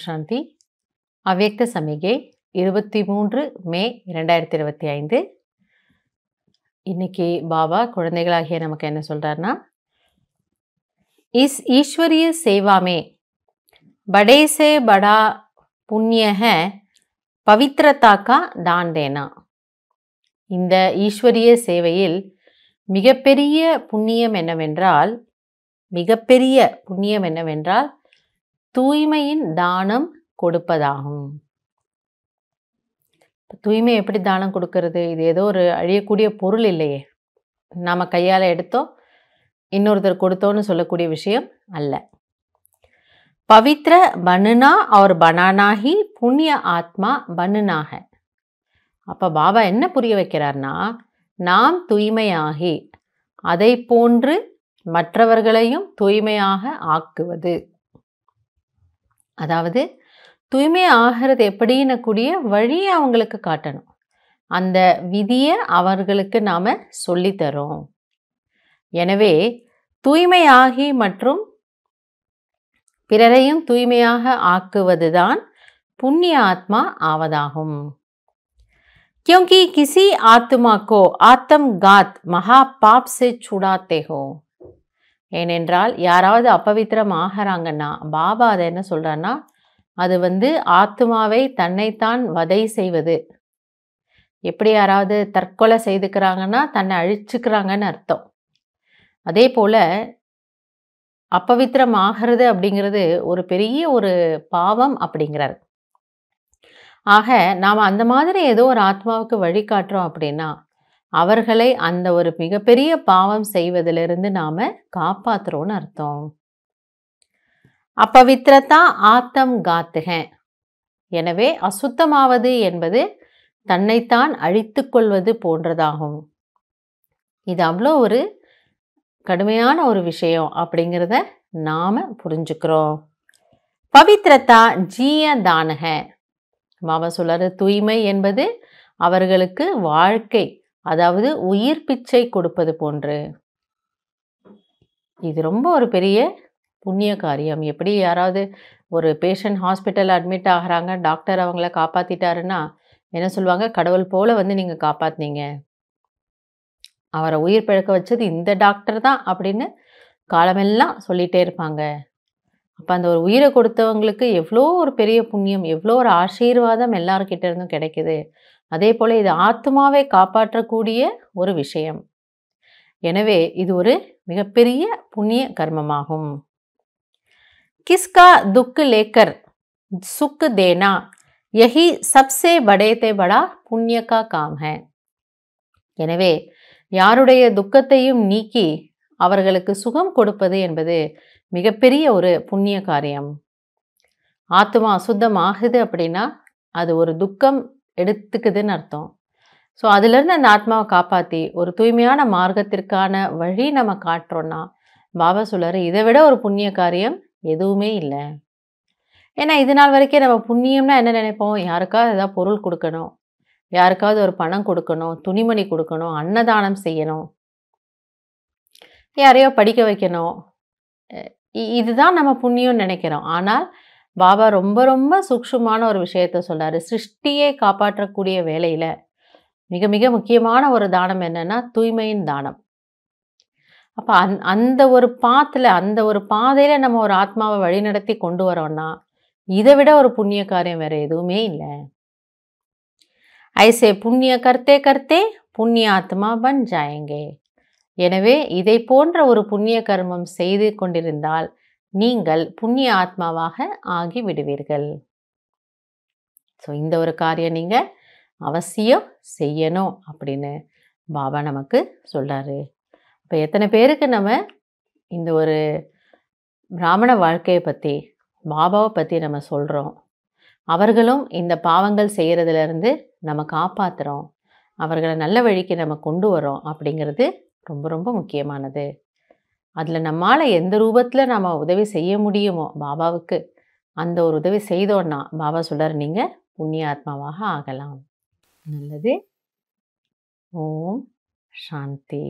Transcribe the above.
சாந்தி. அவ்யக்த சமிகை 23 மே 2025. இன்னைக்கு பாபா குழந்தைகளாகிய நமக்கு என்ன சொல்றாருன்னா, इस ईश्वरीय सेवा में बड़े से बड़ा पुण्य है पवित्रता का दान देना. இந்த ஈஸ்வரிய சேவையில் மிகப்பெரிய புண்ணியம் என்னவென்றால் தூய்மையின் தானம் கொடுப்பதாகும். தூய்மை எப்படி தானம் கொடுக்கறது? இது ஏதோ ஒரு அழியக்கூடிய பொருள் இல்லையே, நாம கையால் எடுத்தோம் இன்னொருத்தர் கொடுத்தோன்னு சொல்லக்கூடிய விஷயம் அல்ல. பவித்ர பனுனா और बनाना ही புண்ணிய ஆத்மா பனுனா है. அப்ப பாபா என்ன புரிய வைக்கிறார்னா, நாம் தூய்மையாகி அதை போன்று மற்றவர்களையும் தூய்மையாக ஆக்குவது. அதாவது தூய்மை ஆகிறது எப்படின்னு கூடிய வழியை அவங்களுக்கு காட்டணும். அந்த விதியை அவர்களுக்கு நாம சொல்லித்தரோம். எனவே தூய்மையாகி மற்றும் பிறரையும் தூய்மையாக ஆக்குவதுதான் புண்ணிய ஆத்மா ஆவதாகும். क्योंकि किसी आत्मा को आत्मघात महापाप से छुड़ाते हो. ஏனென்றால் யாராவது அப்பவித்திரம் ஆகிறாங்கன்னா பாபா அதை என்ன சொல்றாருன்னா, அது ஆத்மாவை தன்னைத்தான் வதை செய்வது. எப்படி யாராவது தற்கொலை செய்துக்கிறாங்கன்னா தன்னை அழிச்சுக்கிறாங்கன்னு அர்த்தம். அதே போல அப்பவித்திரம் ஆகிறது அப்படிங்கிறது ஒரு பெரிய ஒரு பாவம் அப்படிங்கிறார். ஆக நாம் அந்த மாதிரி ஏதோ ஒரு ஆத்மாவுக்கு வழிகாட்டுறோம் அப்படின்னா அவர்களை அந்த ஒரு மிகப்பெரிய பாவம் செய்வதிலிருந்து நாம காப்பாத்துறோம்னு அர்த்தம். அப்பவித்திரதா ஆத்தம் காத்துக. எனவே அசுத்தமாவது என்பது தன்னைத்தான் அழித்து கொள்வது போன்றதாகும். இது அவ்வளோ ஒரு கடுமையான ஒரு விஷயம் அப்படிங்கிறத நாம புரிஞ்சுக்கிறோம். பவித்ரதா ஜீய தானக. பாபா சொல்றாரு, தூய்மை என்பது அவர்களுக்கு வாழ்க்கை, அதாவது உயிர் பிச்சை கொடுப்பது போன்று. இது ரொம்ப ஒரு பெரிய புண்ணிய காரியம். எப்படி யாராவது ஒரு பேஷண்ட் ஹாஸ்பிட்டல் அட்மிட் ஆகிறாங்க, டாக்டர் அவங்கள காப்பாத்திட்டாருன்னா என்ன சொல்லுவாங்க, கடவுள் போல நீங்க காப்பாத்தினீங்க, அவரை உயிர் பிழைக்க வச்சது இந்த டாக்டர் தான் அப்படின்னு காலமெல்லாம் சொல்லிட்டே இருப்பாங்க. அப்போ அந்த ஒரு உயிரை கொடுத்தவங்களுக்கு எவ்வளோ ஒரு பெரிய புண்ணியம், எவ்வளோ ஒரு ஆசீர்வாதம் எல்லார்கிட்ட இருந்தும் கிடைக்குது. அதே போல் இது ஆத்மாவை காப்பாற்றக்கூடிய ஒரு விஷயம். எனவே இது ஒரு மிகப்பெரிய புண்ணிய கர்மமாகும். கிஸ்கா துக் லேக்கர் சுக் தேனா யஹி சப்சே படே தே படா புண்ணிய கா காம் ஹை. எனவே யாருடைய துக்கத்தையும் நீக்கி அவர்களுக்கு சுகம் கொடுப்பது என்பது மிகப்பெரிய ஒரு புண்ணிய காரியம். ஆத்மா அசுத்தம் ஆகுது அப்படின்னா அது ஒரு துக்கம் எடுத்துக்குதுன்னு அர்த்தம். ஸோ அதுலேருந்து அந்த ஆத்மாவை காப்பாற்றி ஒரு தூய்மையான மார்க்கத்திற்கான வழி நம்ம காட்டுறோன்னா பாபா சொல்றாரு, இதை விட ஒரு புண்ணிய காரியம் எதுவுமே இல்லை. ஏன்னா இது நாள் வரைக்கும் நம்ம புண்ணியம்னா என்ன நினைப்போம், யாருக்காவது ஏதாவது பொருள் கொடுக்கணும், யாருக்காவது ஒரு பணம் கொடுக்கணும், துணிமணி கொடுக்கணும், அன்னதானம் செய்யணும், யாரையோ படிக்க வைக்கணும், இதுதான் நம்ம புண்ணியம்னு நினைக்கிறோம். ஆனால் பாபா ரொம்ப ரொம்ப சூக்ஷ்மமான ஒரு விஷயத்த சொல்றாரு. சிருஷ்டியை காப்பாற்றக்கூடிய வேலையில மிக மிக முக்கியமான ஒரு தானம் என்னன்னா தூய்மையின் தானம். அப்ப அந்த ஒரு அந்த ஒரு பாதையில நம்ம ஒரு ஆத்மாவை வழிநடத்தி கொண்டு வரோம்னா இதை விட ஒரு புண்ணிய காரியம் வேற எதுவுமே இல்லை. ஐசே புண்ணிய கர்த்தே கர்த்தே புண்ணிய ஆத்மா பன் ஜாயங்கே. எனவே இதை போன்ற ஒரு புண்ணிய கர்மம் செய்து கொண்டிருந்தால் நீங்கள் புண்ணிய ஆத்மாவாக ஆகி விடுவீர்கள். ஸோ இந்த ஒரு காரியம் நீங்க அவசியம் செய்யணும் அப்படின்னு பாபா நமக்கு சொல்றாரு. இப்போ எத்தனை பேருக்கு நம்ம இந்த ஒரு பிராமண வாழ்க்கையை பற்றி, பாபாவை பற்றி நம்ம சொல்கிறோம், அவர்களும் இந்த பாவங்கள் செய்கிறதுலேருந்து நம்ம காப்பாற்றுறோம், அவர்களை நல்ல வழிக்கு நம்ம கொண்டு வரோம் அப்படிங்கிறது ரொம்ப ரொம்ப முக்கியமானது. அதில் நம்மால் எந்த ரூபத்தில் நாம் உதவி செய்ய முடியுமோ பாபாவுக்கு அந்த ஒரு உதவி செய்தோன்னா பாபா சொல்கிறார், நீங்கள் புண்ணிய ஆத்மாவாக ஆகலாம். நல்லது. ஓம் சாந்தி.